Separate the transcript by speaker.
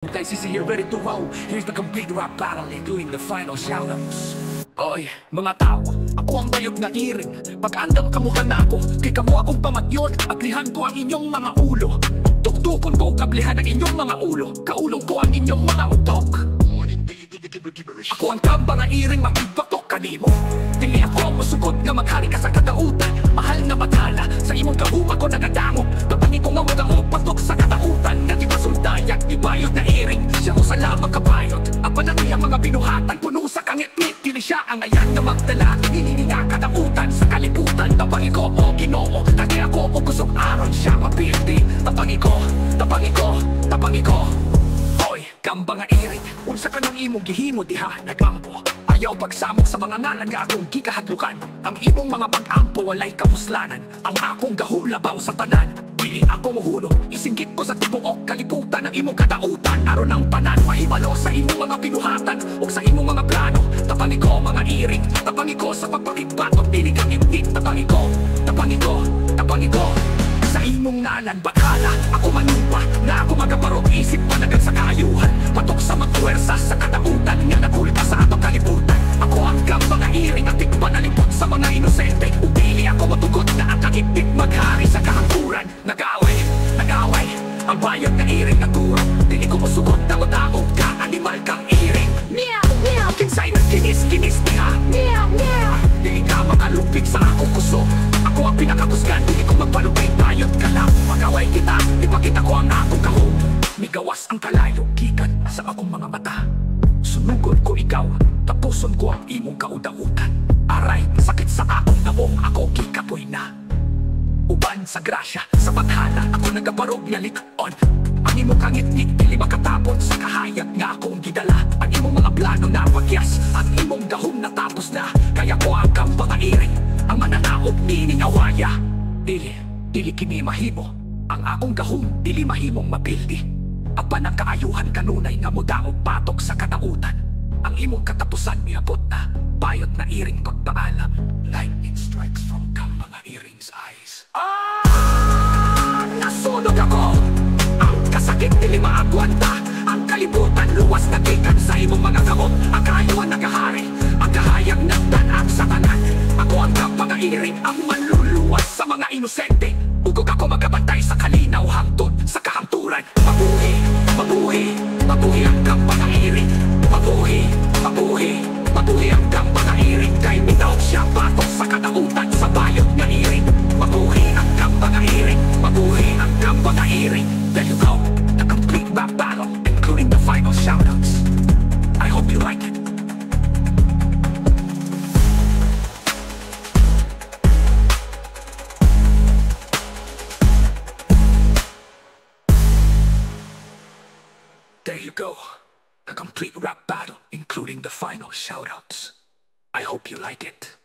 Speaker 1: Guys, is here ready to wow. Here's the complete rap battle, doing the final shoutouts. Oy, mga tao, ako ang bayog na iring. Pag-andam kamuha na ako, kay kamo akong pamatyon. Aglihan ko ang inyong mga ulo. Tuktukon ko kablihan ang inyong mga ulo. Kaulong ko ang inyong mga utok. Ako ang kamba na iring, makibatok kanimo. Dili ako musugod nga maghari ka sa kadautan. Mahal na batala, sa imong kahuma ko nagadangog. Tapangi ko nga wadangog, patok sa kadautan. Nagibasuldayag, ibayod na iring. Siya ko salamang kabayot. Apa na niya mga binuhatan, puno sa kangit-ngit. Dili siya ang ayan na magdala. Hinini nga kadautan sa kalibutan. Tapangi ko o ginoo, tagi ako o kusog aron siya mapildi. Tapangi ko, tapangi ko, tapangi ko. Oy, kamba nga iring, unsa ka nang imong gihimo diha nagampo. Ayaw pagsamok sa mga ngalan nga akong gikahadlukan. Ang imong mga pag-ampo walay kapuslanan. Ang akong gahulabaw sa tanan, dili ako muhulo. Isinggit ko sa tibuok kalibutan ang imong kadautan. Aron ang tanan mahibalo sa imong mga pinuhatan o sa imong mga plano. Tapangi ko mga iring, tapangi ko sa pagpakigbatok. Dili kang imtit, tapangi ko, tapangi ko, tapangi ko. Sa imong ngalan bakala, ako manupa na ako magaparog isip panagan sa kaayuhan. Patok sa magpuwersa sa kadautan nga nagulpa sa atong kalibutan. Ako ang mga iring at tikpanalipot sa mga inosente. Upili ako matugot na ang kakipit maghari sa kahangkuran. Nag-away, nag-away, ang bayad na iring naguro. Dili ko musugot na matawag ka, animal kang iring. Meow, meow, kinsay na kinis-kinis niya. Meow, meow, dili ka makalupig sa akong kuso. Ako ang pinakakusgan, dili ko magpalupig. Bayot ka lang, magaway kita, ipakita ko ang akong kahog. Migawas ang kalayo, gikan sa akong mga mata. Sunugod ko ikaw, tapuson ko ang imong kaudautan. Aray, sakit sa akong nabong, ako gikapoy na. Uban sa grasya, sa paghala, ako nagabarog nga likon. Ang imong kangit-ngit, dili makatapon sa kahayag nga akong gidala. Ang imong mga plano na pagyas, ang imong dahom natapos na. Kaya ko ang kamba nga iring, ang mananaog nining awaya. Dili kini mahimo, ang akong gahom dili mahimong mapildi. Apan ang kaayuhan kanunay nga mudaog patok sa kadautan. Ang imong katapusan miabot na, bayot na iring pagpaalam. Lightning strikes from kamba nga iring's eyes. Nasunog ako, ang kasakit dili maagwanta. Ang kalibutan luwas na gikan sa imong mga gamot. Ang kaayuhan nagahari, ang kahayag nagdanag sa tanan. Ako ang kamba nga iring, ang manluluwas sa mga inosente. Ugog ako magabantay sa kalinaw hangtod sa kahanturan. Mabuhi, mabuhi, mabuhi ang kamba nga iring. Mabuhi, mabuhi, mabuhi ang kamba nga iring. Kay bitaw siya patok sa kadautan sa bayot nga iring. Mabuhi ang kamba nga iring, mabuhi ang kamba nga iring. There you go, the complete rap battle, including the final shoutouts. I hope you like it. There you go, a complete rap battle, including the final shoutouts. I hope you like it.